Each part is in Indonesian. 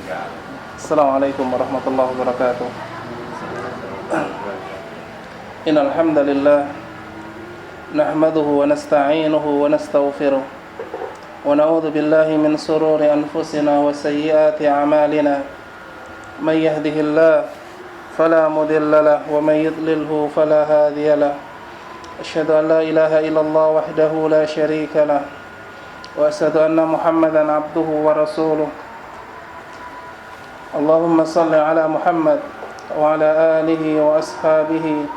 Assalamualaikum warahmatullahi wabarakatuh. Innal hamdalillah nahmaduhu wa nasta'inuhu wa nastaghfiruh wa na'udzu billahi min shururi anfusina wa sayyiati a'malina. May yahdihillahu fala mudilla lahu wa may yudlilhu fala hadiya lahu. Asyhadu an la ilaha illallah wahdahu la syarika lahu wa asyhadu anna Muhammadan abduhu wa rasuluh. Allahumma salli ala Muhammad wa ala alihi wa ashabihi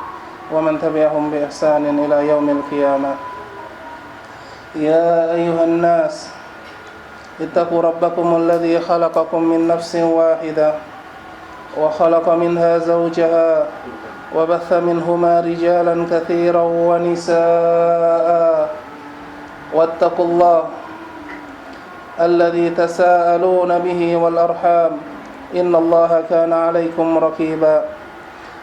wa man tabi'ahum bi ihsanin ila yaumil qiyamah. Ya ayyuhan nas, ittaqu rabbakumul ladzi khalaqakum min nafsin wahidah wa khalaqa minha zawjaha wa batha minhuma rijalan katsiran wa nisaa'a. Wattaqullaha alladzi tasaaluna bihi wal arham. Inna Allaha kana 'alaikum raqiba.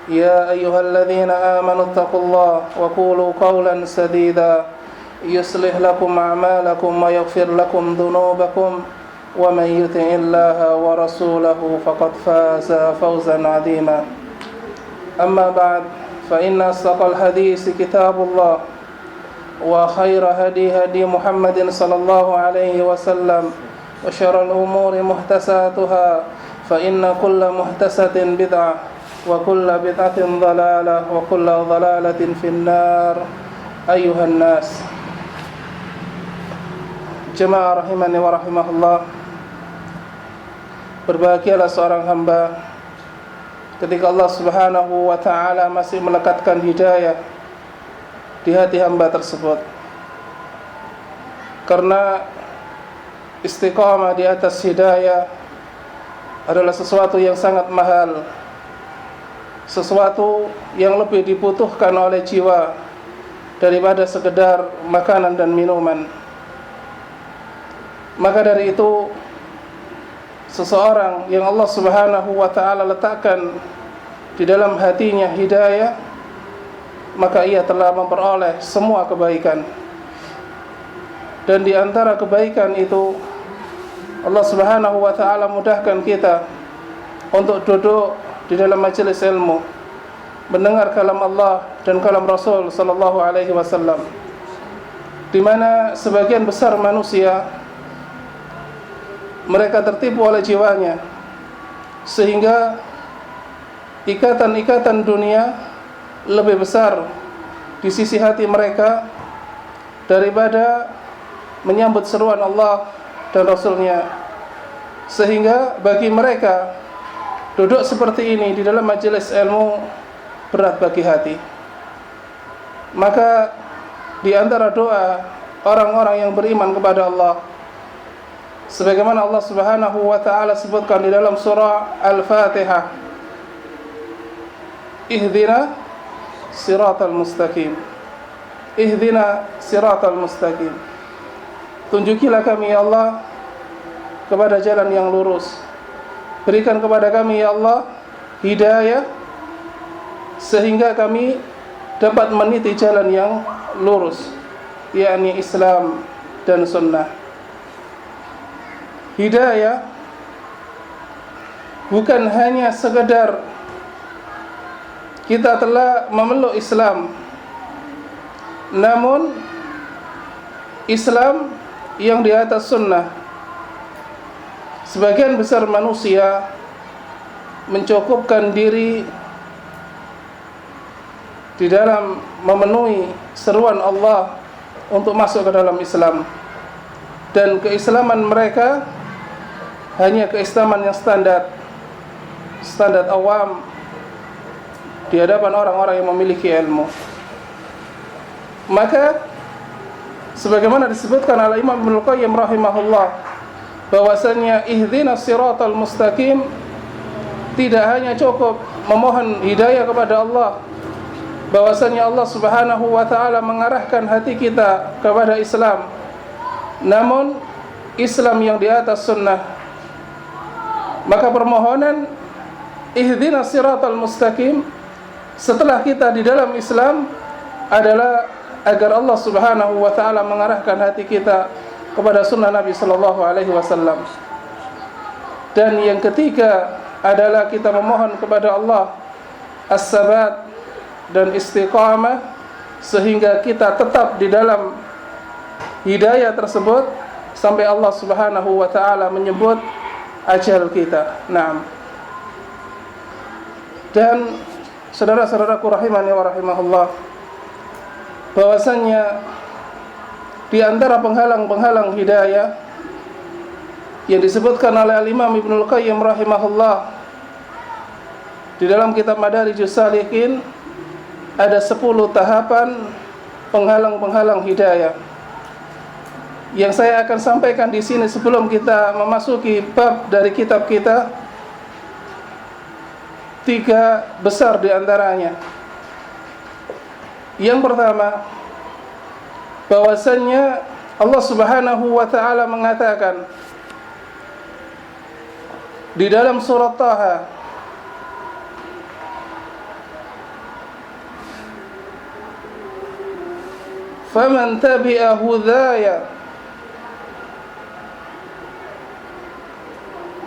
Ya ayyuhalladzina amanu taqullaha wa qulu qawlan sadida yuslih lakum a'malakum wa yaghfir lakum dhunubakum wa man yuti'illaha wa rasulahu faqad faza fawzan 'azima. Amma ba'd, fa inna asdaqal hadits kitabullah wa khayra hadi Muhammadin sallallahu alaihi wasallam wa syarrul umuri muhtasatuha fa inna kulla muhtasatin bid'ah wa kulla bid'atin dhalalah wa kulla dhalalatin finnar. Ayuhan nas, jemaah rahimani wa rahimahullah, berbahagialah seorang hamba ketika Allah subhanahu wa ta'ala masih melekatkan hidayah di hati hamba tersebut, karena istiqamah di atas hidayah adalah sesuatu yang sangat mahal, sesuatu yang lebih dibutuhkan oleh jiwa daripada sekedar makanan dan minuman. Maka dari itu, seseorang yang Allah subhanahu wa ta'ala letakkan di dalam hatinya hidayah, maka ia telah memperoleh semua kebaikan. Dan di antara kebaikan itu, Allah subhanahu wa ta'ala mudahkan kita untuk duduk di dalam majelis ilmu, mendengar kalam Allah dan kalam Rasul sallallahu alaihi wasallam, di mana sebagian besar manusia mereka tertipu oleh jiwanya, sehingga ikatan-ikatan dunia lebih besar di sisi hati mereka daripada menyambut seruan Allah dan Rasulnya, sehingga bagi mereka duduk seperti ini di dalam majelis ilmu berat bagi hati. Maka di antara doa orang-orang yang beriman kepada Allah, sebagaimana Allah subhanahu wa ta'ala sebutkan di dalam surah Al-Fatihah, Ihdina siratal mustaqim, Ihdina siratal mustaqim, tunjukilah kami ya Allah kepada jalan yang lurus. Berikan kepada kami ya Allah hidayah, sehingga kami dapat meniti jalan yang lurus, yakni Islam dan sunnah. Hidayah bukan hanya sekedar kita telah memeluk Islam, namun Islam yang di atas sunnah. Sebagian besar manusia mencukupkan diri di dalam memenuhi seruan Allah untuk masuk ke dalam Islam, dan keislaman mereka hanya keislaman yang standar awam di hadapan orang-orang yang memiliki ilmu. Maka sebagaimana disebutkan oleh Imam Ibnu Qayyim rahimahullah, bahwasanya ihdinas siratal mustaqim tidak hanya cukup memohon hidayah kepada Allah, bahwasanya Allah subhanahu wa ta'ala mengarahkan hati kita kepada Islam, namun Islam yang di atas sunnah. Maka permohonan ihdinas siratal mustaqim setelah kita di dalam Islam adalah agar Allah subhanahu wa ta'ala mengarahkan hati kita kepada sunnah Nabi sallallahu alaihi wasallam. Dan yang ketiga adalah kita memohon kepada Allah as-sabat dan istiqamah, sehingga kita tetap di dalam hidayah tersebut sampai Allah Subhanahu wa taala menyebut ajal kita. Naam. Dan saudara-saudaraku rahimani wa rahimahullah, bahwasannya di antara penghalang-penghalang hidayah yang disebutkan oleh Al-Imam Ibnul Qayyim rahimahullah di dalam kitab Madarijus Salikin, ada 10 tahapan penghalang-penghalang hidayah yang saya akan sampaikan di sini sebelum kita memasuki bab dari kitab kita. 3 besar di antaranya. Yang pertama, bahwasannya Allah Subhanahu wa taala mengatakan di dalam surat Taha, "Faman tabi'a hudaya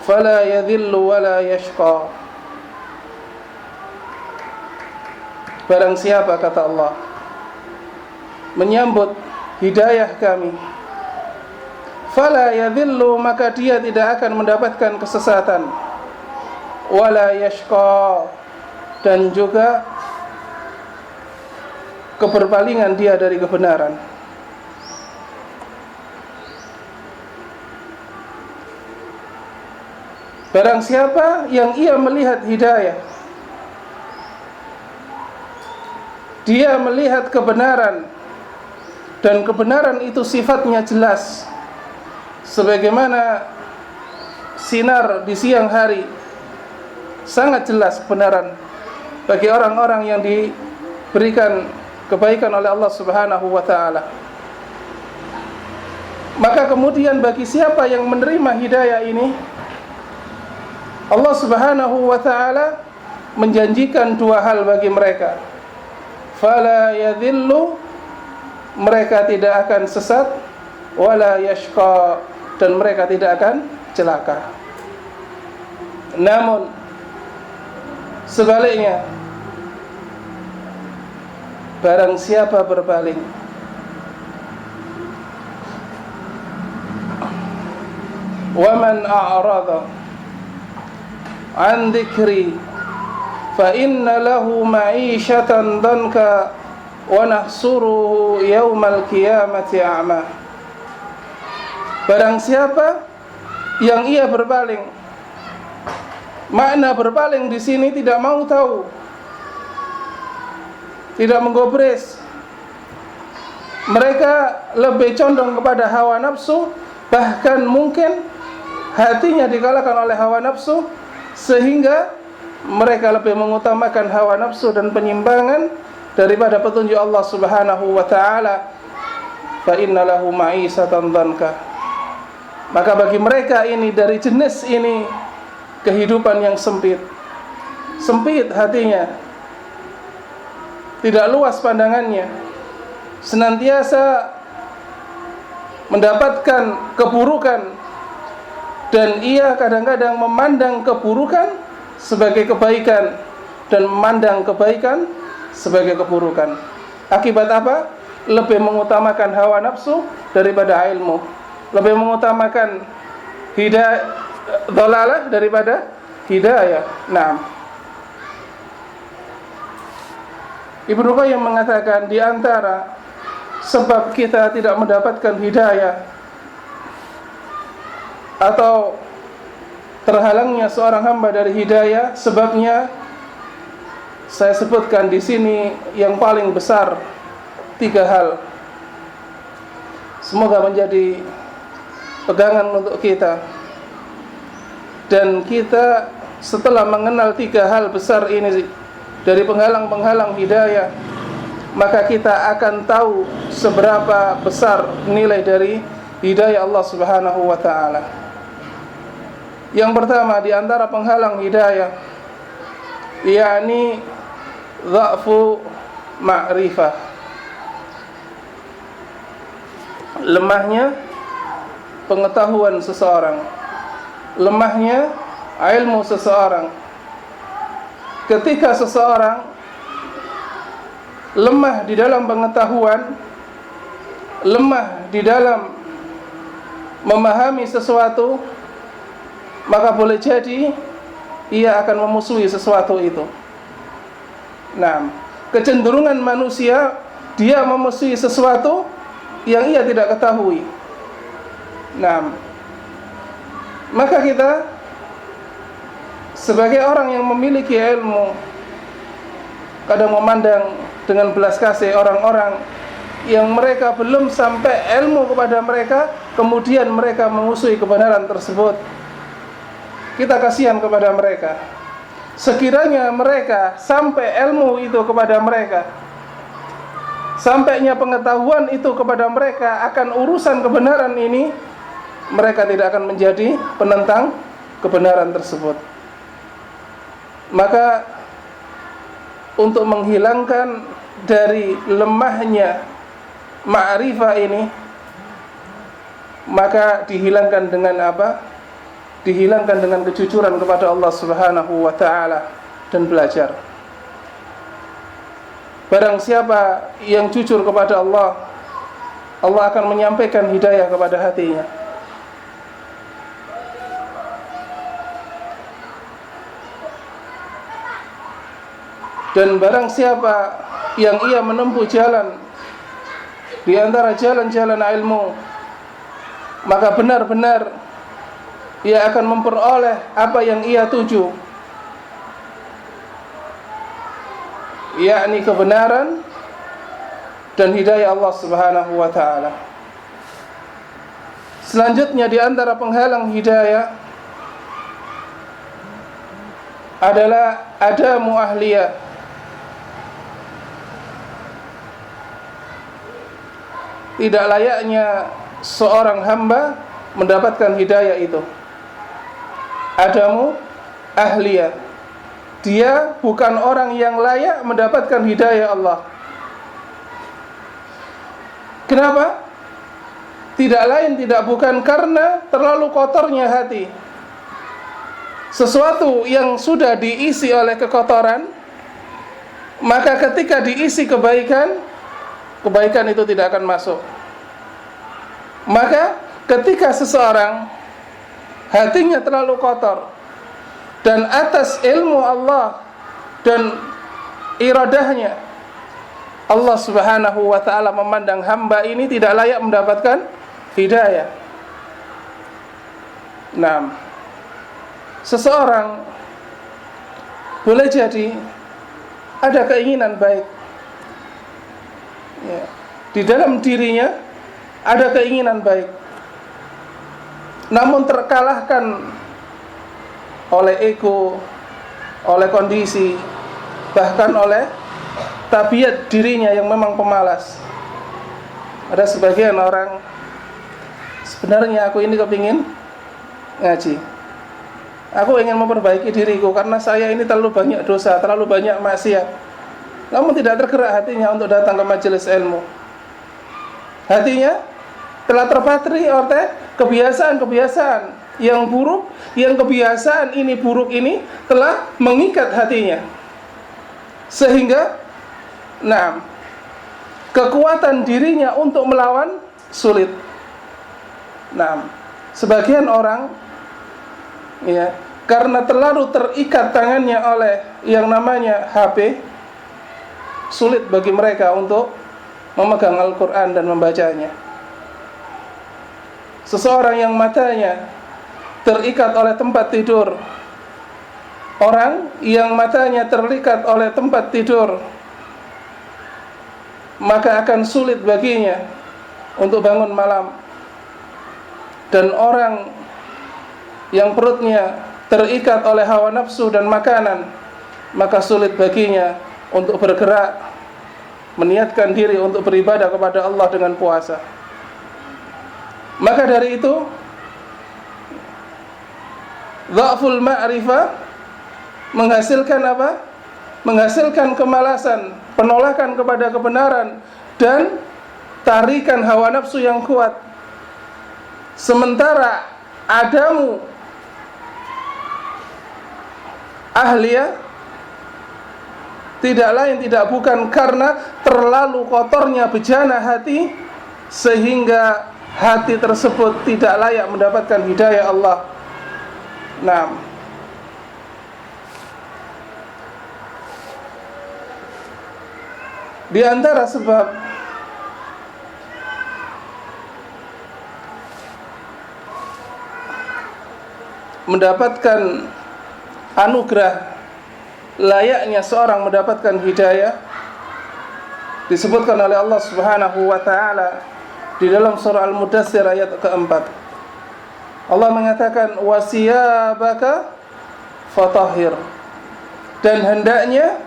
fala yadhillu wala yashqa." Barang siapa, kata Allah, menyambut hidayah kami, fala yadhillu, maka dia tidak akan mendapatkan kesesatan, wala yashqa, dan juga keberpalingan dia dari kebenaran. Barang siapa yang ia melihat hidayah, dia melihat kebenaran, dan kebenaran itu sifatnya jelas, sebagaimana sinar di siang hari. Sangat jelas kebenaran bagi orang-orang yang diberikan kebaikan oleh Allah Subhanahu wa taala. Maka kemudian bagi siapa yang menerima hidayah ini, Allah Subhanahu wa taala menjanjikan 2 hal bagi mereka. Fala yadhillu, mereka tidak akan sesat, wala yashqa, dan mereka tidak akan celaka. Namun sebaliknya, barang siapa berpaling, wa man a'rada an dzikri fa inna lahu ma'isyatan danka wa nahsuruhu yaumal qiyamati a'ma. Barang siapa yang ia berpaling, makna berpaling di sini tidak mau tahu, tidak menggobres. Mereka lebih condong kepada hawa nafsu, bahkan mungkin hatinya dikalahkan oleh hawa nafsu, sehingga mereka lebih mengutamakan hawa nafsu dan penyimpangan daripada petunjuk Allah Subhanahu wa taala. Fa inna lahu ma'isatan dhanka. Maka bagi mereka ini, dari jenis ini, kehidupan yang sempit. Sempit hatinya, tidak luas pandangannya, senantiasa mendapatkan keburukan, dan ia kadang-kadang memandang keburukan sebagai kebaikan dan memandang kebaikan sebagai keburukan. Akibat apa? Lebih mengutamakan hawa nafsu daripada ilmu, lebih mengutamakan dhalalah daripada hidayah. Naam. Ibnu Qayyim mengatakan di antara sebab kita tidak mendapatkan hidayah atau terhalangnya seorang hamba dari hidayah, sebabnya saya sebutkan di sini yang paling besar 3 hal. Semoga menjadi pegangan untuk kita, dan kita setelah mengenal 3 hal besar ini dari penghalang-penghalang hidayah, maka kita akan tahu seberapa besar nilai dari hidayah Allah Subhanahu wa taala. Yang pertama di antara penghalang hidayah, yakni dha'fu ma'rifah, lemahnya pengetahuan seseorang, lemahnya ilmu seseorang. Ketika seseorang lemah di dalam pengetahuan, lemah di dalam memahami sesuatu, maka boleh jadi ia akan memusuhi sesuatu itu. Nah, kecenderungan manusia dia memusuhi sesuatu yang ia tidak ketahui. Nah, maka kita sebagai orang yang memiliki ilmu kadang memandang dengan belas kasih orang-orang yang mereka belum sampai ilmu kepada mereka, kemudian mereka memusuhi kebenaran tersebut. Kita kasihan kepada mereka. Sekiranya mereka sampai ilmu itu kepada mereka, sampainya pengetahuan itu kepada mereka akan urusan kebenaran ini, mereka tidak akan menjadi penentang kebenaran tersebut. Maka untuk menghilangkan dari lemahnya ma'rifah ini, maka dihilangkan dengan apa? Dihilangkan dengan kejujuran kepada Allah Subhanahu wa ta'ala dan belajar. Barang siapa yang jujur kepada Allah, Allah akan menyampaikan hidayah kepada hatinya. Dan barang siapa yang ia menempuh jalan di antara jalan-jalan ilmu, maka benar-benar ia akan memperoleh apa yang ia tuju, yakni kebenaran dan hidayah Allah Subhanahu wa ta'ala. Selanjutnya di antara penghalang hidayah adalah adamu ahliyah. Tidak layaknya seorang hamba mendapatkan hidayah itu. Adamu ahliyah. Dia bukan orang yang layak mendapatkan hidayah Allah. Kenapa? Tidak lain tidak bukan karena terlalu kotornya hati. Sesuatu yang sudah diisi oleh kekotoran, maka ketika diisi kebaikan, kebaikan itu tidak akan masuk. Maka ketika seseorang hatinya terlalu kotor dan atas ilmu Allah dan iradahnya, Allah Subhanahu wa ta'ala memandang hamba ini tidak layak mendapatkan hidayah. Nah, seseorang boleh jadi ada keinginan baik, ya, di dalam dirinya ada keinginan baik, namun terkalahkan oleh ego, oleh kondisi, bahkan oleh tabiat dirinya yang memang pemalas. Ada sebagian orang, sebenarnya aku ini kepingin ngaji, aku ingin memperbaiki diriku karena saya ini terlalu banyak dosa, terlalu banyak maksiat, namun tidak tergerak hatinya untuk datang ke majelis ilmu. Hatinya telah terpatri oleh kebiasaan-kebiasaan yang buruk, yang kebiasaan ini buruk ini telah mengikat hatinya, sehingga kekuatan dirinya untuk melawan sulit. Sebagian orang, ya, karena terlalu terikat tangannya oleh yang namanya HP, sulit bagi mereka untuk memegang Al-Quran dan membacanya. Seseorang yang matanya terikat oleh tempat tidur, orang yang matanya terikat oleh tempat tidur, maka akan sulit baginya untuk bangun malam. Dan orang yang perutnya terikat oleh hawa nafsu dan makanan, maka sulit baginya untuk bergerak, meniatkan diri untuk beribadah kepada Allah dengan puasa. Maka dari itu, dha'ful ma'rifah menghasilkan apa? Menghasilkan kemalasan, penolakan kepada kebenaran, dan tarikan hawa nafsu yang kuat. Sementara adamu ahliya tidak lain tidak bukan karena terlalu kotornya bejana hati sehingga hati tersebut tidak layak mendapatkan hidayah Allah. Nah, di antara sebab mendapatkan anugerah layaknya seorang mendapatkan hidayah disebutkan oleh Allah Subhanahu wa taala di dalam surah Al-Mudaththir ayat keempat. Allah mengatakan wasiyabaka fatahhir, dan hendaknya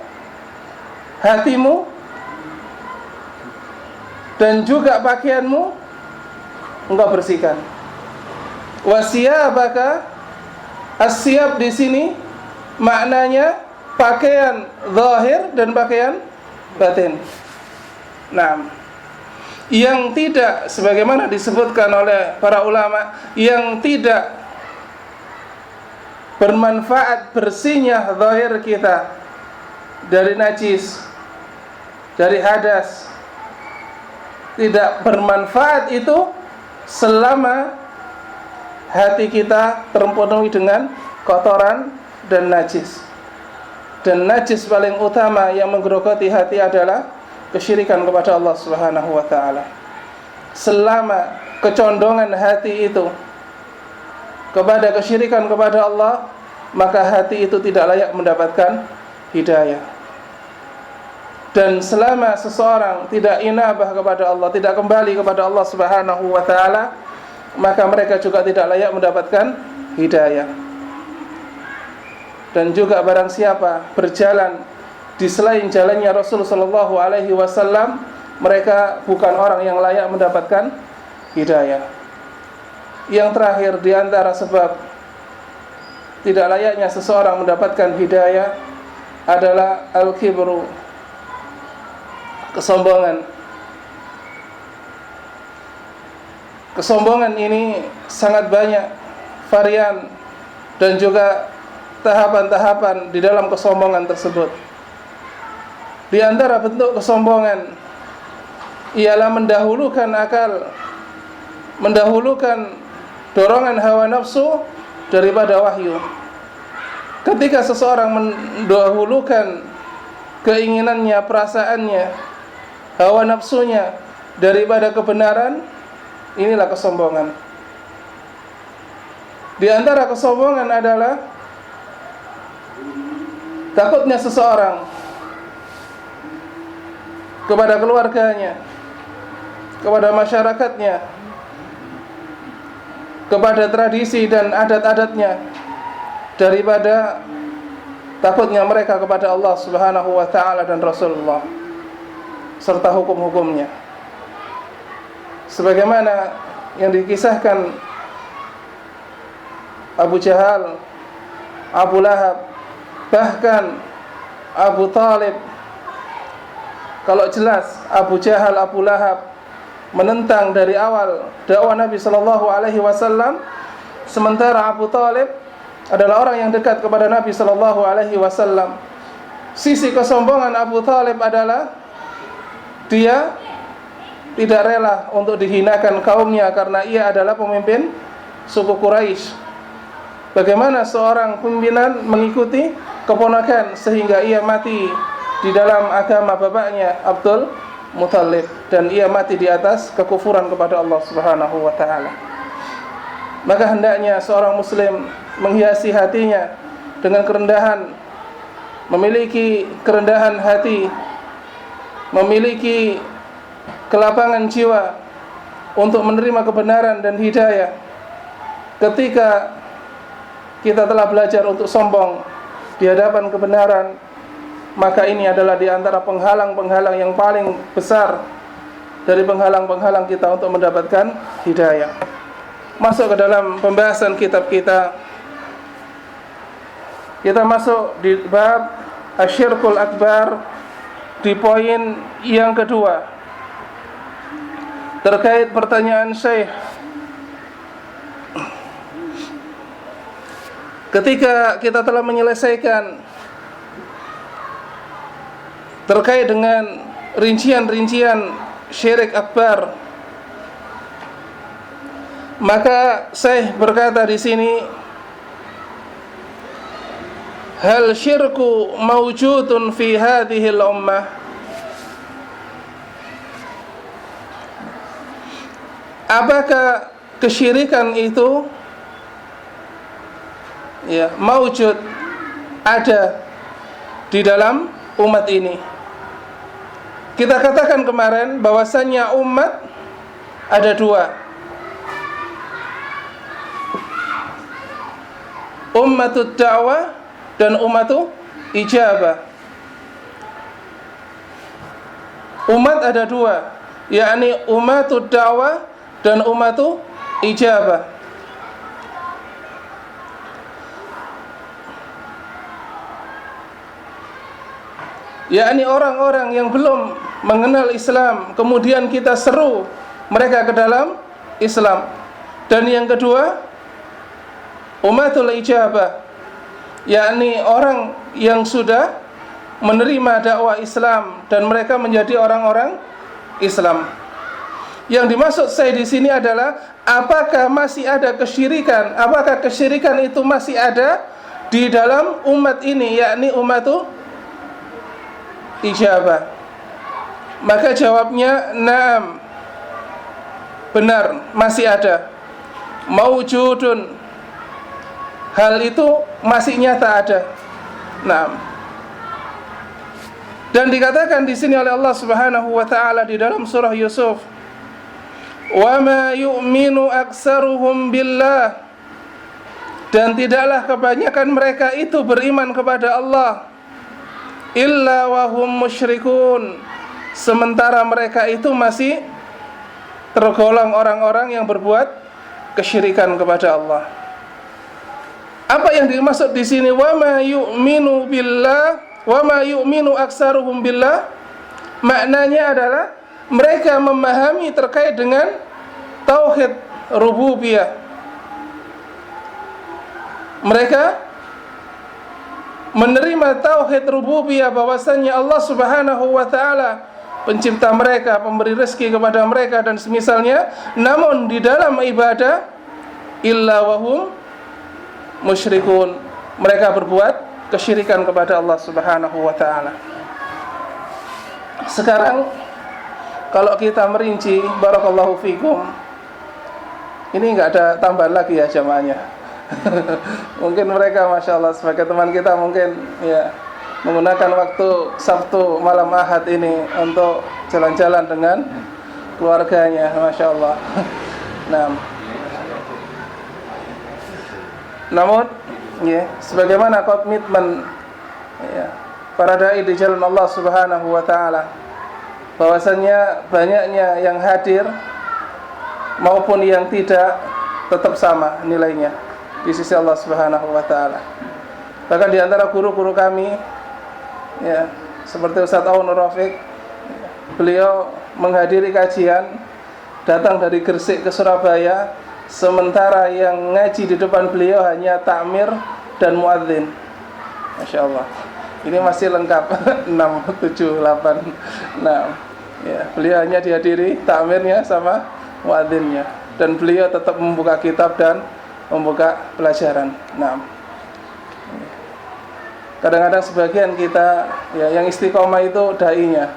hatimu dan juga pakaianmu engkau bersihkan. Wasiyabaka, as-siyab di sini maknanya pakaian zahir dan pakaian batin. Nah, yang tidak sebagaimana disebutkan oleh para ulama, yang tidak bermanfaat bersihnya zahir kita dari najis, dari hadas, tidak bermanfaat itu selama hati kita terpenuhi dengan kotoran dan najis. Dan najis paling utama yang menggerogoti hati adalah kesyirikan kepada Allah Subhanahu wa taala. Selama kecondongan hati itu kepada kesyirikan kepada Allah, maka hati itu tidak layak mendapatkan hidayah. Dan selama seseorang tidak inabah kepada Allah, tidak kembali kepada Allah Subhanahu wa taala, maka mereka juga tidak layak mendapatkan hidayah. Dan juga barang siapa berjalan di selain jalannya Rasul sallallahu alaihi wasallam, mereka bukan orang yang layak mendapatkan hidayah. Yang terakhir di antara sebab tidak layaknya seseorang mendapatkan hidayah adalah al-kibru, kesombongan. Kesombongan ini sangat banyak varian dan juga tahapan-tahapan di dalam kesombongan tersebut. Di antara bentuk kesombongan ialah mendahulukan akal, mendahulukan dorongan hawa nafsu daripada wahyu. Ketika seseorang mendahulukan keinginannya, perasaannya, hawa nafsunya daripada kebenaran, inilah kesombongan. Di antara kesombongan adalah takutnya seseorang kepada keluarganya, kepada masyarakatnya, kepada tradisi dan adat-adatnya, daripada takutnya mereka kepada Allah Subhanahu wa taala dan Rasulullah serta hukum-hukumnya. Sebagaimana yang dikisahkan Abu Jahal, Abu Lahab, bahkan Abu Talib. Kalau jelas Abu Jahal, Abu Lahab menentang dari awal dakwah Nabi sallallahu alaihi wasallam, sementara Abu Talib adalah orang yang dekat kepada Nabi sallallahu alaihi wasallam. Sisi kesombongan Abu Talib adalah dia tidak rela untuk dihinakan kaumnya karena ia adalah pemimpin suku Quraisy. Bagaimana seorang pimpinan mengikuti keponakan sehingga ia mati di dalam agama bapaknya Abdul Muthalib, dan ia mati di atas kekufuran kepada Allah Subhanahu wa taala. Maka hendaknya seorang muslim menghiasi hatinya dengan kerendahan, memiliki kerendahan hati, memiliki kelapangan jiwa untuk menerima kebenaran dan hidayah. Ketika kita telah belajar untuk sombong di hadapan kebenaran, maka ini adalah di antara penghalang-penghalang yang paling besar dari penghalang-penghalang kita untuk mendapatkan hidayah. Masuk ke dalam pembahasan kitab kita. Kita masuk di bab Asyirkul Akbar, di poin yang kedua, terkait pertanyaan Syekh ketika kita telah menyelesaikan terkait dengan rincian-rincian syirik akbar, maka Syekh berkata di sini, hal syirku mawjudun fi hadhil ummah? Apakah kesyirikan itu mawjud, ada di dalam umat ini? Kita katakan kemarin bahwasannya umat ada dua, ummatud da'wah dan ummatu ijabah. Umat ada dua, yakni ummatud da'wah dan ummatu ijabah. Yakni orang-orang yang belum mengenal Islam, kemudian kita seru mereka ke dalam Islam. Dan yang kedua, ummatul ijabah, yakni orang yang sudah menerima dakwah Islam dan mereka menjadi orang-orang Islam. Yang dimaksud saya di sini adalah apakah masih ada kesyirikan? Apakah kesyirikan itu masih ada di dalam umat ini, yakni ummatul ijabah? Maka jawabnya na'am, benar, masih ada. Mawjudun, hal itu masih nyata ada. Na'am. Dan dikatakan di sini oleh Allah Subhanahu wa taala di dalam surah Yusuf, wa ma yu'minu aktsaruhum billah, dan tidaklah kebanyakan mereka itu beriman kepada Allah, illa wa hum musyrikun, sementara mereka itu masih tergolong orang-orang yang berbuat kesyirikan kepada Allah. Apa yang dimaksud di sini wa ma yu'minu billah, wa ma yu'minu aktsaruhum billah? Maknanya adalah mereka memahami terkait dengan tauhid rububiyah. Mereka menerima tauhid rububiyah, bahwasannya Allah Subhanahu wa taala pencipta mereka, pemberi rezeki kepada mereka dan semisalnya. Namun di dalam ibadah illa wahum musyrikun, mereka berbuat kesyirikan kepada Allah Subhanahu wa taala. Sekarang kalau kita merinci, barakallahu fikum, ini enggak ada tambahan lagi ya jamaahnya. Mungkin mereka Masya Allah sebagai teman kita mungkin ya menggunakan waktu Sabtu malam Ahad ini untuk jalan-jalan dengan keluarganya, Masya Allah. Nah, namun ya, sebagaimana komitmen ya, para dai di jalan Allah Subhanahu wa taala, bahwasannya banyaknya yang hadir maupun yang tidak tetap sama nilainya di sisi Allah Subhanahu wa taala. Bahkan di antara guru-guru kami ya, seperti Ustaz Aun Rafiq, beliau menghadiri kajian datang dari Gresik ke Surabaya, sementara yang ngaji di depan beliau hanya takmir dan muadzin. Masya Allah, ini masih lengkap 6, 7, 8. Nah, ya, beliau hanya dihadiri takmirnya sama muadzinnya, dan beliau tetap membuka kitab dan membuka pelajaran. Nah, kadang-kadang sebagian kita ya, yang istiqomah itu dai-nya.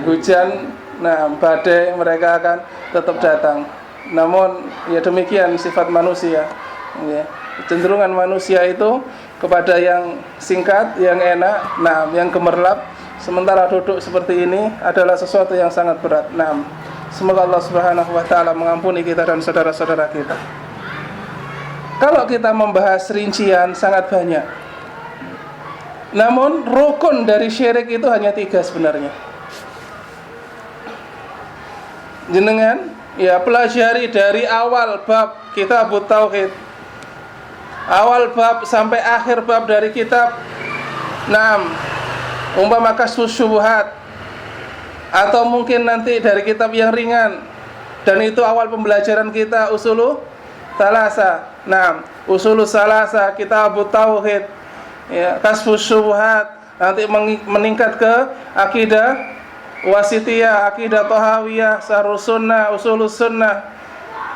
Hujan, nah badai, mereka akan tetap datang. Namun ya demikian sifat manusia ya. Cenderungan manusia itu kepada yang singkat, yang enak, nah yang gemerlap. Sementara duduk seperti ini adalah sesuatu yang sangat berat. Nah, semoga Allah Subhanahu wa taala mengampuni kita dan saudara-saudara kita. Kalau kita membahas rincian sangat banyak, namun rukun dari syirik itu hanya 3 sebenarnya. Jenengan ya pelajari dari awal bab Kitabut Tauhid, awal bab sampai akhir bab dari kitab umpama Kasyfus Syubhat, atau mungkin nanti dari kitab yang ringan, dan itu awal pembelajaran kita Usulul Salasa. Nah, Usulus Salasa, Kitabut Tauhid, ya, Kasfus Syubhat, nanti meningkat ke akidah Wasitiyah, akidah Thahawiyah, Syarhus Sunnah, Usulus Sunnah.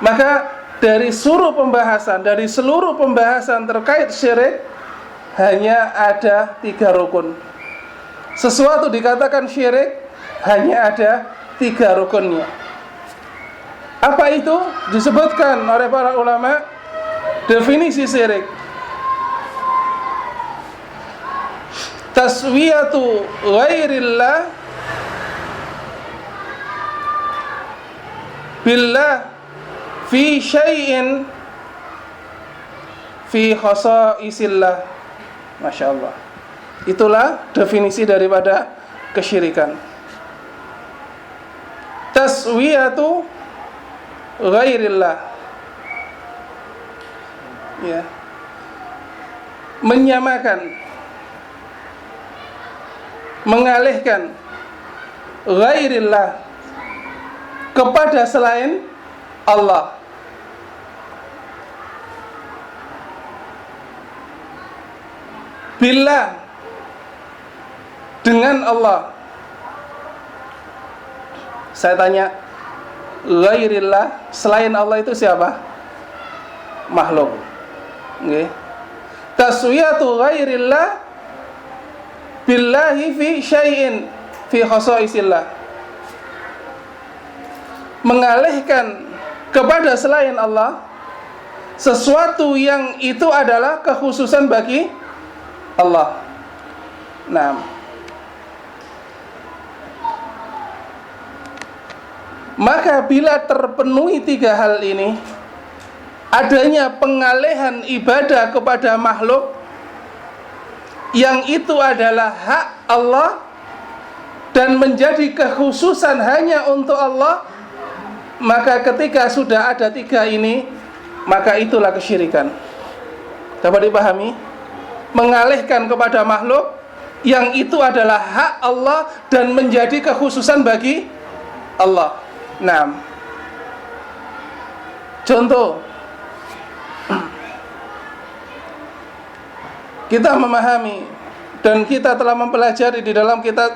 Maka dari seluruh pembahasan terkait syirik hanya ada 3 rukun. Sesuatu dikatakan syirik hanya ada 3 rukunnya. Apa itu? Disebutkan oleh para ulama definisi syirik. Taswiyatu ghairillah billah fi syai'in fi khasaisillah. Masya Allah. Itulah definisi daripada kesyirikan. Taswiyatu ghairillah, ya, menyamakan, mengalihkan ghairillah kepada selain Allah. Billah, dengan Allah. Saya tanya, ghairillah, selain Allah itu siapa? Makhluk. Nggih. Taswiyatu ghairillah billahi fi syai'in fi khasaisillah. Mengalihkan kepada selain Allah sesuatu yang itu adalah kekhususan bagi Allah. Nah, maka bila terpenuhi 3 hal ini, adanya pengalihan ibadah kepada makhluk yang itu adalah hak Allah dan menjadi kekhususan hanya untuk Allah, maka ketika sudah ada 3 ini, maka itulah kesyirikan. Dapat dipahami? Mengalihkan kepada makhluk yang itu adalah hak Allah dan menjadi kekhususan bagi Allah. Nah, contoh, kita memahami dan kita telah mempelajari di dalam kita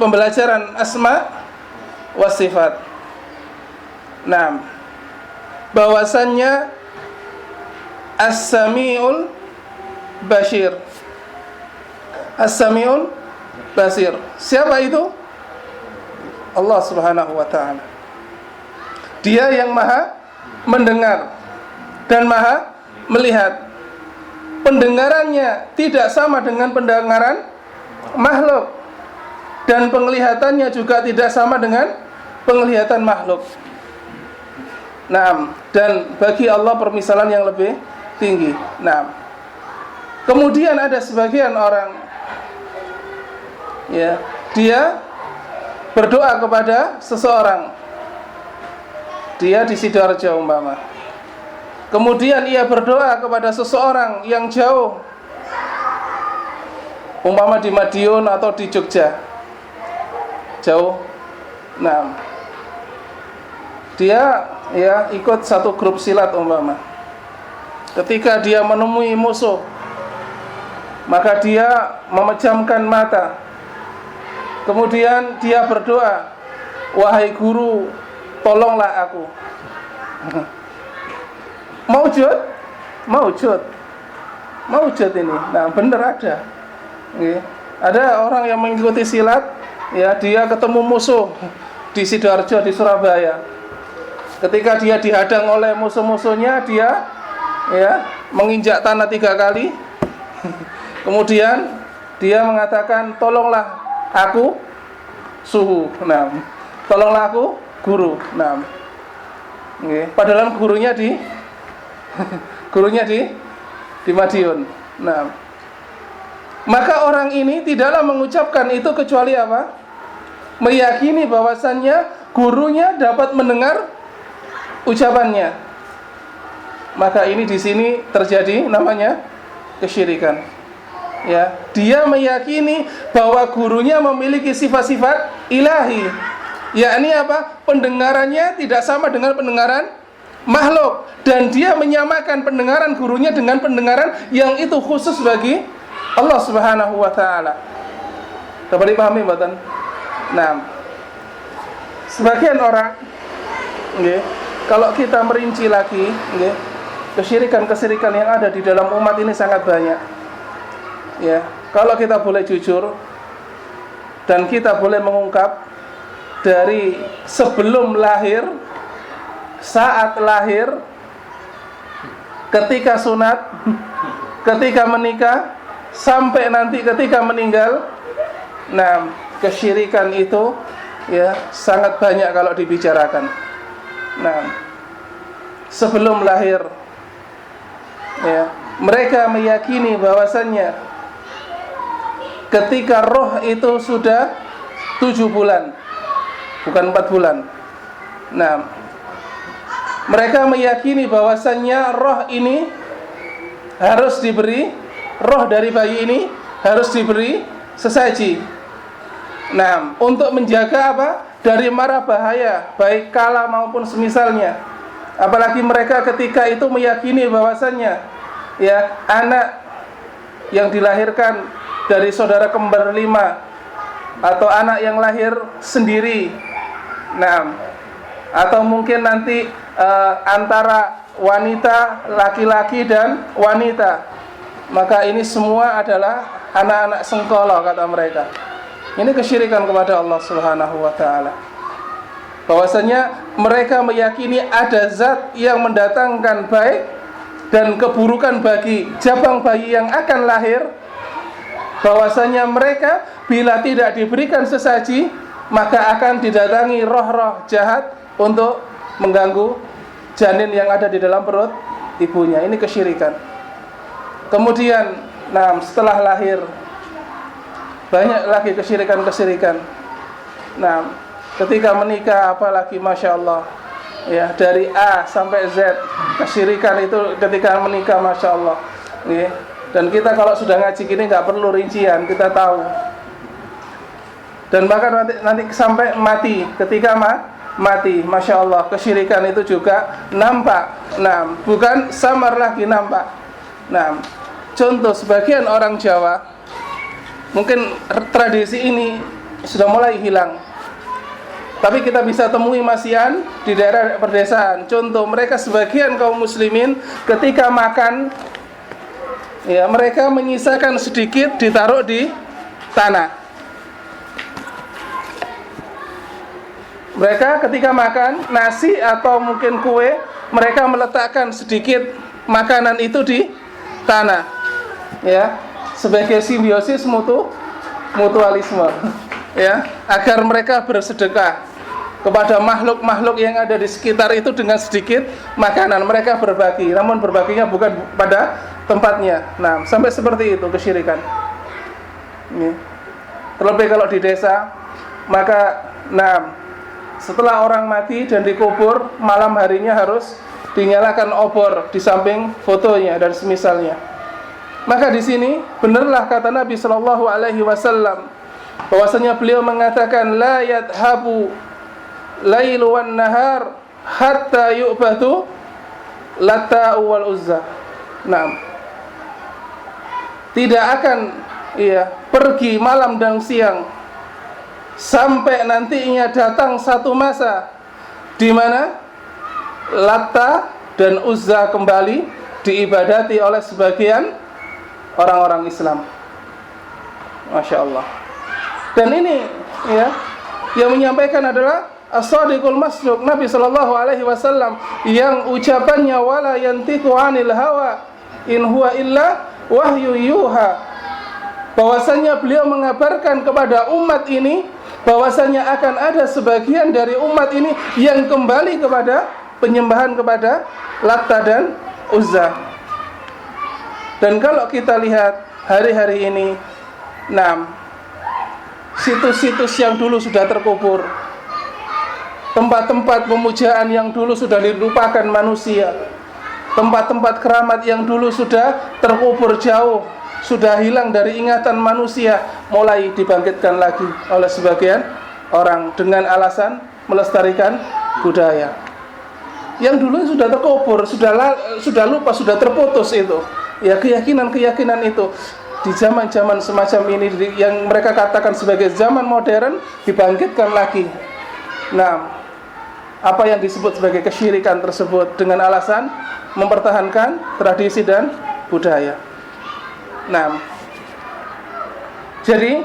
pembelajaran asma wa sifat. Nah, bahwasannya As-Sami'ul Bashir. As-Sami'ul Basir. Siapa itu? Allah Subhanahu wa ta'ala. Dia yang maha mendengar dan maha melihat. Pendengarannya tidak sama dengan pendengaran makhluk, dan penglihatannya juga tidak sama dengan penglihatan makhluk. Nah, dan bagi Allah permisalan yang lebih tinggi. Nah, kemudian ada sebagian orang, ya, dia berdoa kepada seseorang. Dia di Sidoarjo umpama. Kemudian ia berdoa kepada seseorang yang jauh, umpama di Madiun atau di Jogja, jauh. Nah, dia ya ikut satu grup silat umpama. Ketika dia menemui musuh, maka dia memejamkan mata. Kemudian dia berdoa, wahai guru, tolonglah aku. Maujud ini. Nah, benar ada. Ada orang yang mengikuti silat, ya, dia ketemu musuh di Sidoarjo, di Surabaya. Ketika dia dihadang oleh musuh-musuhnya, dia ya menginjak tanah 3 kali. Kemudian dia mengatakan, tolonglah aku suhu. Nah, tolonglah aku guru. Nah, padahal gurunya di Madiun. Nah, maka orang ini tidaklah mengucapkan itu kecuali apa? Meyakini bahwasannya gurunya dapat mendengar ucapannya. Maka ini di sini terjadi namanya kesyirikan. Ya, dia meyakini bahwa gurunya memiliki sifat-sifat ilahi. Yakni apa? Pendengarannya tidak sama dengan pendengaran makhluk, dan dia menyamakan pendengaran gurunya dengan pendengaran yang itu khusus bagi Allah Subhanahu wa taala. Dapat dipahami mboten? Nah, sebagian orang nggih, kalau kita merinci lagi nggih, kesyirikan-kesyirikan yang ada di dalam umat ini sangat banyak. Ya, kalau kita boleh jujur dan kita boleh mengungkap dari sebelum lahir, saat lahir, ketika sunat, ketika menikah, sampai nanti ketika meninggal. Nah, kesyirikan itu ya sangat banyak kalau dibicarakan. Nah, sebelum lahir ya, mereka meyakini bahwasannya ketika roh itu sudah 7 bulan, bukan 4 bulan. Nah, mereka meyakini bahwasannya roh ini harus diberi, roh dari bayi ini harus diberi sesaji. Nah, untuk menjaga apa? Dari mara bahaya, baik kala maupun semisalnya. Apalagi mereka ketika itu meyakini bahwasannya ya, anak yang dilahirkan dari saudara kembar 5 atau anak yang lahir sendiri, nah, atau mungkin nanti antara wanita, laki-laki dan wanita, maka ini semua adalah anak-anak sengkolo, kata mereka. Ini kesyirikan kepada Allah Subhanahu wa taala. Bahwasanya mereka meyakini ada zat yang mendatangkan baik dan keburukan bagi jabang bayi yang akan lahir. Bahwasanya mereka bila tidak diberikan sesaji, maka akan didatangi roh-roh jahat untuk mengganggu janin yang ada di dalam perut ibunya. Ini kesyirikan. Kemudian, nah, setelah lahir banyak lagi kesyirikan-kesyirikan. Nah, ketika menikah apalagi, Masya Allah ya, dari A sampai Z kesyirikan itu ketika menikah, Masya Allah ya. Dan kita kalau sudah ngaji gini nggak perlu rincian, kita tahu. Dan bahkan nanti sampai mati, ketika mati, Masya Allah, kesyirikan itu juga nampak. Nah, bukan samar lagi, nampak. Nah, contoh sebagian orang Jawa, mungkin tradisi ini sudah mulai hilang, tapi kita bisa temui masihan di daerah perdesaan. Contoh, mereka sebagian kaum muslimin ketika makan ya, mereka menyisakan sedikit ditaruh di tanah. Mereka ketika makan nasi atau mungkin kue, mereka meletakkan sedikit makanan itu di tanah ya, sebagai simbiosis mutualisme ya, agar mereka bersedekah kepada makhluk-makhluk yang ada di sekitar itu dengan sedikit makanan. Mereka berbagi, namun berbaginya bukan pada tempatnya. Nah, sampai seperti itu kesyirikan ini. Terlebih kalau di desa, maka nah, setelah orang mati dan dikubur, malam harinya harus dinyalakan obor di samping fotonya dan semisalnya. Maka di sini benarlah kata Nabi sallallahu alaihi wasallam bahwasanya beliau mengatakan la yadhabu lailu wan nahar hatta yu'badu Lata wal Uzza. Nah, tidak akan pergi malam dan siang sampai nantinya datang satu masa di mana Lata dan Uzza kembali diibadati oleh sebagian orang-orang Islam. Masya Allah. Dan ini ya, yang menyampaikan adalah As-Sadiqul Masduq, Nabi sallallahu alaihi wasallam, yang ucapannya wala yantiqu 'anil hawa in huwa illa wahyu yuha. Bahwasanya beliau mengabarkan kepada umat ini bahwasanya akan ada sebagian dari umat ini yang kembali kepada penyembahan kepada Lata dan Uzza. Dan kalau kita lihat hari-hari ini, nah, situs-situs yang dulu sudah terkubur, tempat-tempat pemujaan yang dulu sudah dilupakan manusia, tempat-tempat keramat yang dulu sudah terkubur jauh, sudah hilang dari ingatan manusia, mulai dibangkitkan lagi oleh sebagian orang dengan alasan melestarikan budaya. yang dulu sudah terkubur, sudah lupa, sudah terputus itu. Ya, keyakinan-keyakinan itu di zaman-zaman semacam ini yang mereka katakan sebagai zaman modern dibangkitkan lagi. Nah, apa yang disebut sebagai kesyirikan tersebut dengan alasan mempertahankan tradisi dan budaya. Nah, jadi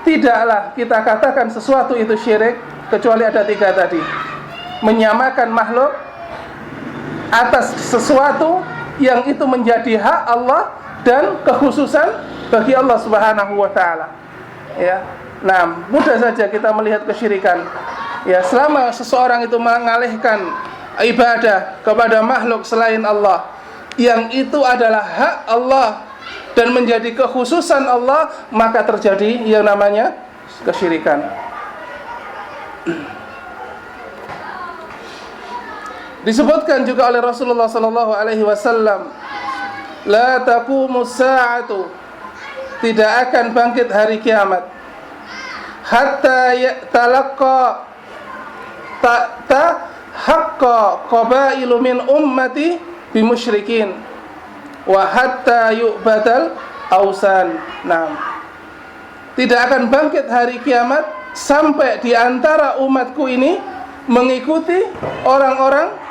tidaklah kita katakan sesuatu itu syirik kecuali ada 3 tadi. Menyamakan makhluk atas sesuatu yang itu menjadi hak Allah dan kekhususan bagi Allah Subhanahu wa taala. Ya. Nah, mudah saja kita melihat kesyirikan. Ya, selama seseorang itu mengalihkan ibadah kepada makhluk selain Allah, yang itu adalah hak Allah dan menjadi kekhususan Allah, maka terjadi yang namanya kesyirikan. Disebutkan juga oleh Rasulullah sallallahu alaihi wasallam, la taqumus sa'atu, tidak akan bangkit hari kiamat hatta talaqqa haqqa qabailu min ummati bimusyrikin wa hatta yu'badal ausan. Nah, tidak akan bangkit hari kiamat sampai di antara umatku ini mengikuti orang-orang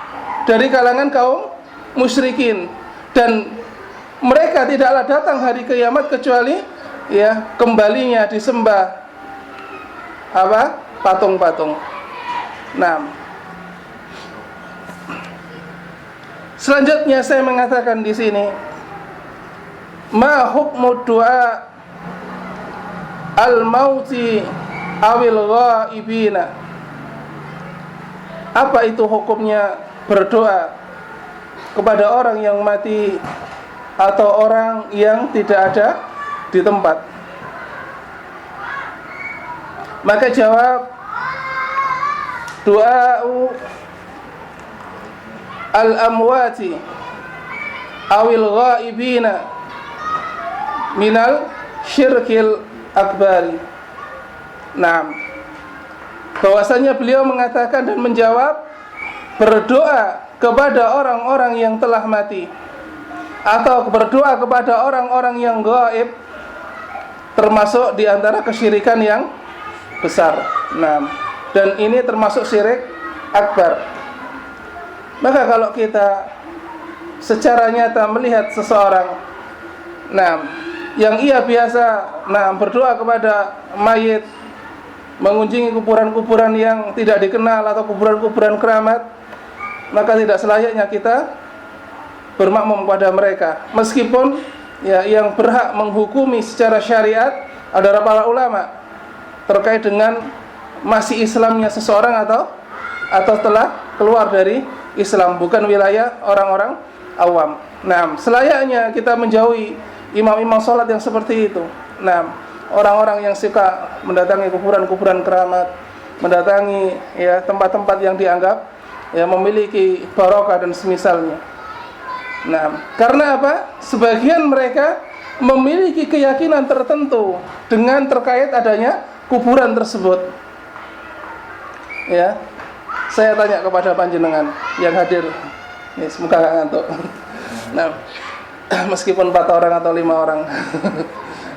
dari kalangan kaum musyrikin, dan mereka tidaklah datang hari kiamat kecuali ya kembalinya disembah apa? Patung-patung. Nah, selanjutnya saya mengatakan di sini, ma hukmu du'a al-mauti awil ghaibina. Apa itu hukumnya berdoa kepada orang yang mati atau orang yang tidak ada di tempat? Maka jawab, du'a'u al-amwati awil ghaibina minal syirkil akbari. Nah, bahwasanya beliau mengatakan dan menjawab, berdoa kepada orang-orang yang telah mati atau berdoa kepada orang-orang yang gaib termasuk di antara kesyirikan yang besar. Nah, dan ini termasuk syirik akbar. Maka kalau kita secara nyata melihat seseorang, nah, yang ia biasa berdoa kepada mayit, mengunjungi kuburan-kuburan yang tidak dikenal atau kuburan-kuburan keramat, maka tidak selayaknya kita bermakmum kepada mereka. Meskipun ya yang berhak menghukumi secara syariat adalah para ulama terkait dengan masih Islamnya seseorang atau telah keluar dari Islam, bukan wilayah orang-orang awam. Nah, selayaknya kita menjauhi imam-imam sholat yang seperti itu. Nah, orang-orang yang suka mendatangi kuburan-kuburan keramat, mendatangi ya tempat-tempat yang dianggap ya memiliki barokah dan semisalnya. Nah, karena apa? Sebagian mereka memiliki keyakinan tertentu dengan terkait adanya kuburan tersebut. Ya, saya tanya kepada panjenengan yang hadir, nih semoga gak ngantuk. Nah, meskipun 4 orang atau 5 orang.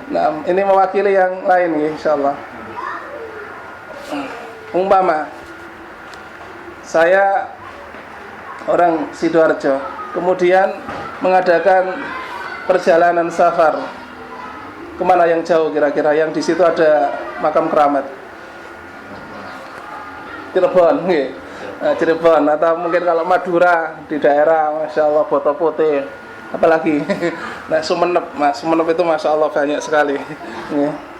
Nah, ini mewakili yang lain ya, insyaallah. Umpama saya orang Sidoarjo, kemudian mengadakan perjalanan safar. Kemana yang jauh kira-kira? Yang di situ ada makam keramat. Cirebon, nggih. Nah, Cirebon atau mungkin kalau Madura di daerah, masya Allah, Boto Putih, apalagi. Nah, Sumenep, Sumenep itu masya Allah banyak sekali.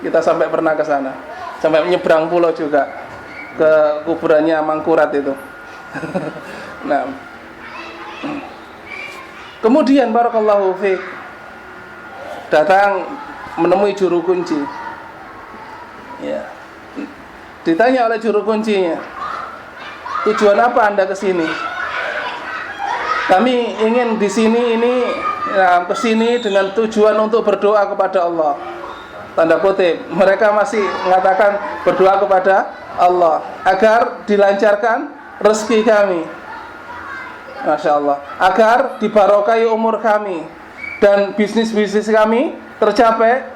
Kita sampai pernah ke sana, sampai menyeberang pulau juga ke kuburannya Mangkurat itu. Nah, kemudian barakallahu fiik datang menemui juru kunci. Ya, ditanya oleh juru kuncinya, tujuan apa Anda ke sini? Kami ingin di sini ini ya, ke sini dengan tujuan untuk berdoa kepada Allah. Tanda kutip, mereka masih mengatakan berdoa kepada Allah agar dilancarkan rezeki kami. Masya Allah. Agar dibarokai umur kami dan bisnis-bisnis kami tercapai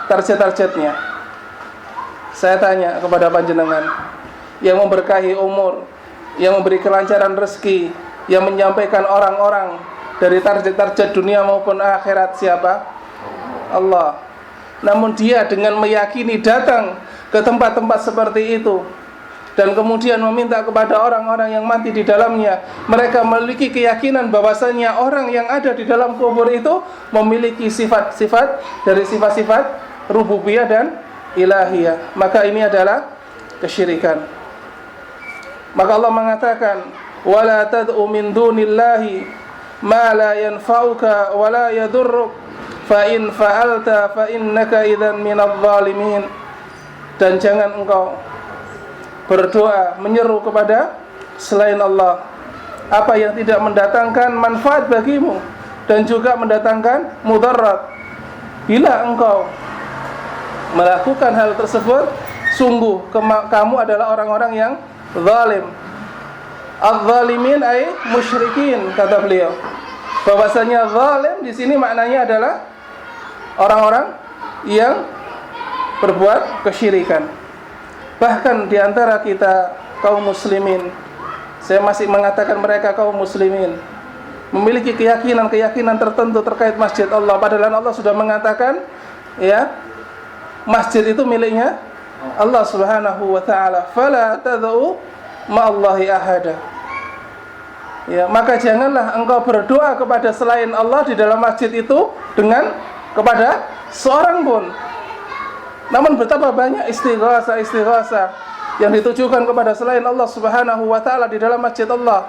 target-targetnya. Saya tanya kepada panjenengan, yang memberkahi umur, yang memberi kelancaran rezeki, yang menyampaikan orang-orang dari target-target dunia maupun akhirat siapa? Allah. Namun dia dengan meyakini datang ke tempat-tempat seperti itu dan kemudian meminta kepada orang-orang yang mati di dalamnya, mereka memiliki keyakinan bahwasanya orang yang ada di dalam kubur itu memiliki sifat-sifat dari sifat-sifat rububiyah dan ilahiyah. Maka ini adalah kesyirikan. Maka Allah mengatakan, "Wala tad'u min dunillahi ma la yanfa'uka wa la yadurruk, fa in fa'alta fa innaka idzan minadh dhalimin." Dan jangan engkau berdoa menyeru kepada selain Allah apa yang tidak mendatangkan manfaat bagimu dan juga mendatangkan mudarat. Bila engkau melakukan hal tersebut, sungguh kamu adalah orang-orang yang zalim. Az-zalimin ay musyrikin, kata beliau. Bahwasanya zalim di sini maknanya adalah orang-orang yang berbuat kesyirikan. Bahkan di antara kita kaum muslimin, saya masih mengatakan mereka kaum muslimin, memiliki keyakinan tertentu terkait masjid Allah, padahal Allah sudah mengatakan, ya, masjid itu miliknya Allah Subhanahu wa taala. Fala tad'u ma'allahi ahada. Ya, maka janganlah engkau berdoa kepada selain Allah di dalam masjid itu dengan kepada seorang pun. Namun betapa banyak istighatsah yang ditujukan kepada selain Allah Subhanahu wa taala di dalam masjid Allah.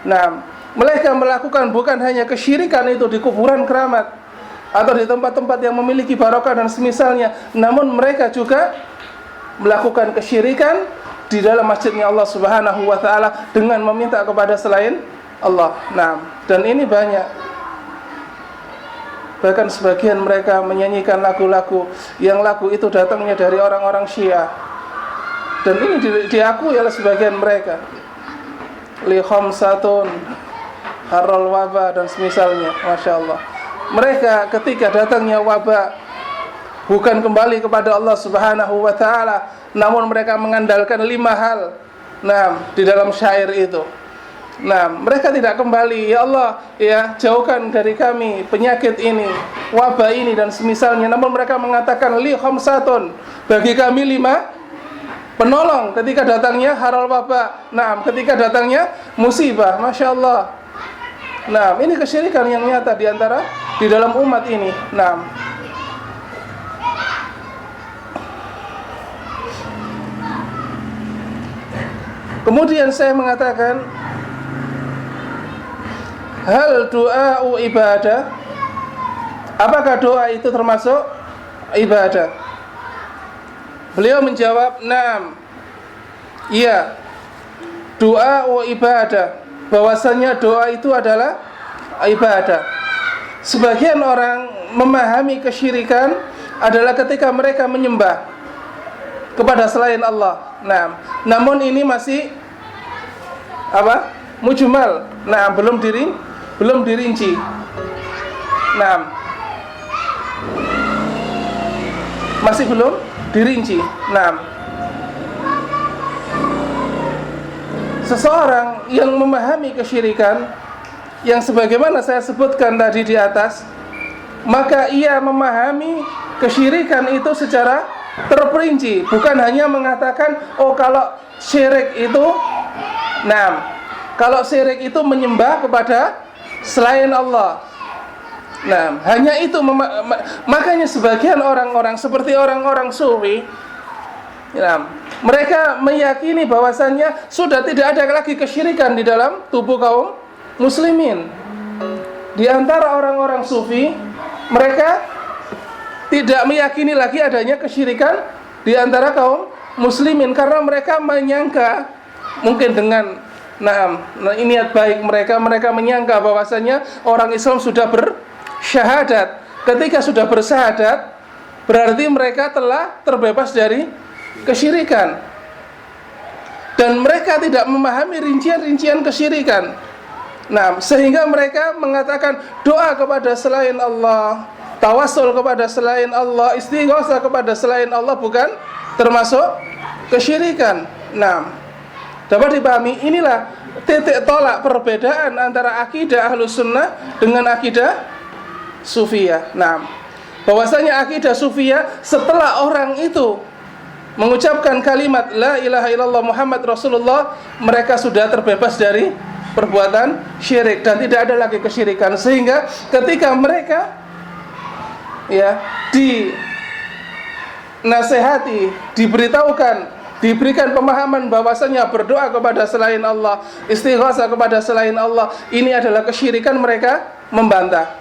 Nah, mereka melakukan bukan hanya kesyirikan itu di kuburan keramat atau di tempat-tempat yang memiliki barokah dan semisalnya, namun mereka juga melakukan kesyirikan di dalam masjidnya Allah Subhanahu wa taala dengan meminta kepada selain Allah. Nah, dan ini banyak. Bahkan sebagian mereka menyanyikan lagu-lagu yang lagu itu datangnya dari orang-orang Syiah. Dan ini diakui oleh sebagian mereka. Li khamsatun harral wabah dan semisalnya, Masya Allah. Mereka ketika datangnya wabah bukan kembali kepada Allah Subhanahu wa taala, namun mereka mengandalkan 5 hal. Nah, di dalam syair itu. Nah, mereka tidak kembali, ya Allah, ya, jauhkan dari kami penyakit ini, wabah ini dan semisalnya. Namun mereka mengatakan li khamsatun, bagi kami 5 penolong ketika datangnya haral wabah. Nah, ketika datangnya musibah, Masya Allah. Nah, ini kesyirikan yang nyata di antara di dalam umat ini. Nah, kemudian saya mengatakan, hal du'a'u ibadah? Apakah doa itu termasuk ibadah? Beliau menjawab, "Naam." Iya. Du'a'u ibadah. Bahwasanya doa itu adalah ibadah. Sebagian orang memahami kesyirikan adalah ketika mereka menyembah kepada selain Allah. Nah, namun ini masih apa? Mujmal. Nah, belum dirinci. Nah, masih belum dirinci. Nah, seseorang yang memahami kesyirikan yang sebagaimana saya sebutkan tadi di atas, maka ia memahami kesyirikan itu secara terperinci, bukan hanya mengatakan, oh kalau syirik itu, nah, kalau syirik itu menyembah kepada selain Allah. Nah, hanya itu makanya sebagian orang-orang seperti orang-orang sufi, nah, mereka meyakini bahwasannya sudah tidak ada lagi kesyirikan di dalam tubuh kaum muslimin. Di antara orang-orang sufi, mereka tidak meyakini lagi adanya kesyirikan di antara kaum muslimin karena mereka menyangka, mungkin dengan niat baik mereka menyangka bahwasanya orang Islam sudah bersyahadat. Ketika sudah bersyahadat, berarti mereka telah terbebas dari kesyirikan. Dan mereka tidak memahami rincian-rincian kesyirikan. Nah, sehingga mereka mengatakan doa kepada selain Allah, tawassul kepada selain Allah, istighatsah kepada selain Allah bukan termasuk kesyirikan. Nah, dapat dipahami, inilah titik tolak perbedaan antara akidah Ahlus Sunnah dengan akidah Sufiyah. Nah, bahwasanya akidah Sufiyah setelah orang itu mengucapkan kalimat la ilaha illallah Muhammad Rasulullah, mereka sudah terbebas dari perbuatan syirik dan tidak ada lagi kesyirikan. Sehingga ketika mereka dinasehati, diberitahukan, diberikan pemahaman bahwasanya berdoa kepada selain Allah, istighatsah kepada selain Allah ini adalah kesyirikan, mereka membantah.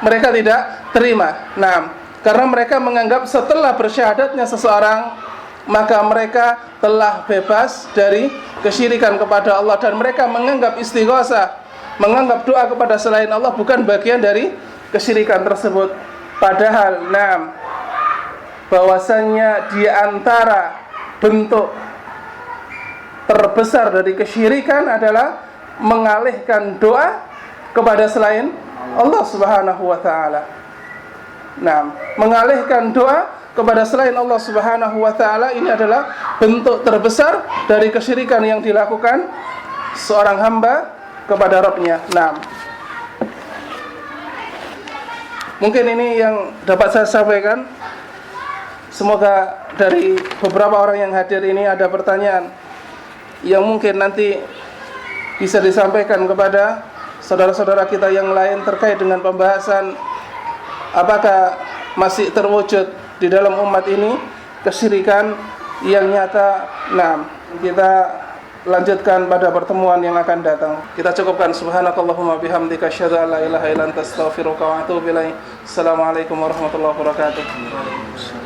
Mereka tidak terima. Nah, karena mereka menganggap setelah bersyahadatnya seseorang, maka mereka telah bebas dari kesyirikan kepada Allah, dan mereka menganggap istighatsah, menganggap doa kepada selain Allah bukan bagian dari kesyirikan tersebut. Padahal bahwasanya di antara bentuk terbesar dari kesyirikan adalah mengalihkan doa kepada selain Allah Subhanahu wa taala. Nah, mengalihkan doa kepada selain Allah Subhanahu wa taala ini adalah bentuk terbesar dari kesyirikan yang dilakukan seorang hamba kepada Rabb-nya. Nah, mungkin ini yang dapat saya sampaikan. Semoga dari beberapa orang yang hadir ini ada pertanyaan yang mungkin nanti bisa disampaikan kepada saudara-saudara kita yang lain terkait dengan pembahasan apakah masih terwujud di dalam umat ini kesyirikan yang nyata. Nah, kita lanjutkan pada pertemuan yang akan datang. Kita cukupkan. Subhanakallahumma bihamdika asyhadu an la ilaha illa anta astaghfiruka wa atubu ilaik. Assalamualaikum warahmatullahi wabarakatuh.